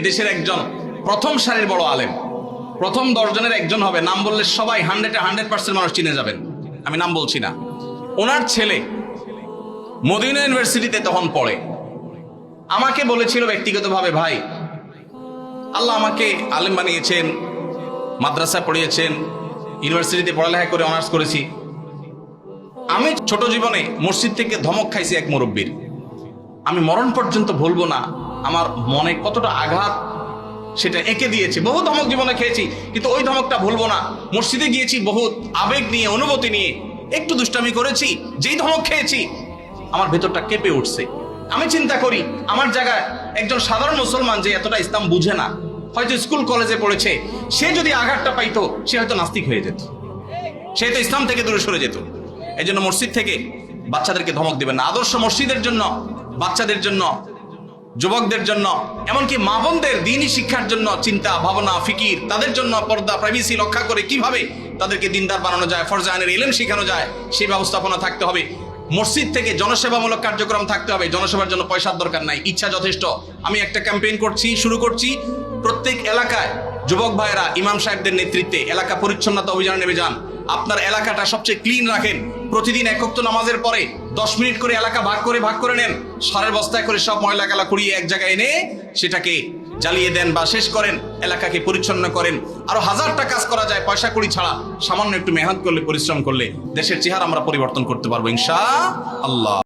এদেশের একজন প্রথম সারির বড় আলেম, প্রথম 10 জনের একজন হবে। নাম বললে সবাই 100% মানুষ চিনে যাবেন, আমি নাম বলছি না। ওনার ছেলে মদিনা ইউনিভার্সিটিতে তখন পড়ে। আমাকে বলেছিল ব্যক্তিগতভাবে, ভাই আল্লাহ আমাকে আলেম বানিয়েছেন, মাদ্রাসায় পড়িয়েছেন, ইউনিভার্সিটিতে পড়ালেখা করে অনার্স করেছি। আমি ছোট জীবনে মসজিদ থেকে ধমক খাইছি এক মুরব্বীর, আমি মরণ পর্যন্ত ভুলবো না। আমার মনে কতটা আঘাত সেটা এঁকে দিয়েছে। বহু ধমক জীবনে খেয়েছি, কিন্তু ওই ধমকটা ভুলবো না। মসজিদে গিয়েছি বহুত আবেগ নিয়ে, অনুভূতি নিয়ে, একটু দুষ্টামি করেছি, যেই ধমক খেয়েছি আমার ভেতরটা কেঁপে উঠছে। আমি চিন্তা করি, আমার জায়গায় একজন সাধারণ মুসলমান যে এতটা ইসলাম বুঝে না, হয়তো স্কুল কলেজে পড়েছে, সে যদি আঘাতটা পাইতো সে হয়তো নাস্তিক হয়ে যেত, সে তো ইসলাম থেকে দূরে সরে যেত। এই জন্য মসজিদ থেকে বাচ্চাদেরকে ধমক দিবেন না। আদর্শ মসজিদের জন্য, বাচ্চাদের জন্য, যুবকদের জন্য, এমনকি মা বোনদের দ্বীনি শিক্ষার জন্য চিন্তা ভাবনা, ফিকির, তাদের জন্য পর্দা, প্রাইভেসি রক্ষা করে কিভাবে তাদেরকে দিনদার বানানো যায়, ফরজে আইনের ইলম শেখানো যায়, সেই ব্যবস্থাপনা থাকতে হবে। মসজিদ থেকে জনসেবামূলক কার্যক্রম থাকতে হবে। জনসেবার জন্য পয়সার দরকার নাই, ইচ্ছা যথেষ্ট। আমি একটা ক্যাম্পেইন শুরু করছি, প্রত্যেক এলাকায় যুবক ভাইয়েরা ইমাম সাহেবদের নেতৃত্বে এলাকা পরিচ্ছন্নতা অভিযানে নেমে যান। আপনার এলাকাটা সবচেয়ে ক্লিন রাখেন। প্রতিদিন এক ওয়াক্ত নামাজের পরে 10 মিনিট করে এলাকা ভাগ করে নেন। সারের বস্তায় করে সব ময়লা গালা কুড়িয়ে এক জায়গায় এনে সেটাকে জ্বালিয়ে দেন বা শেষ করেন, এলাকাকে পরিচ্ছন্ন করেন। আরো হাজারটা কাজ করা যায় পয়সা কড়ি ছাড়া। সামান্য একটু মেহনত করলে, পরিশ্রম করলে দেশের চেহারা আমরা পরিবর্তন করতে পারবো ইনশাআল্লাহ।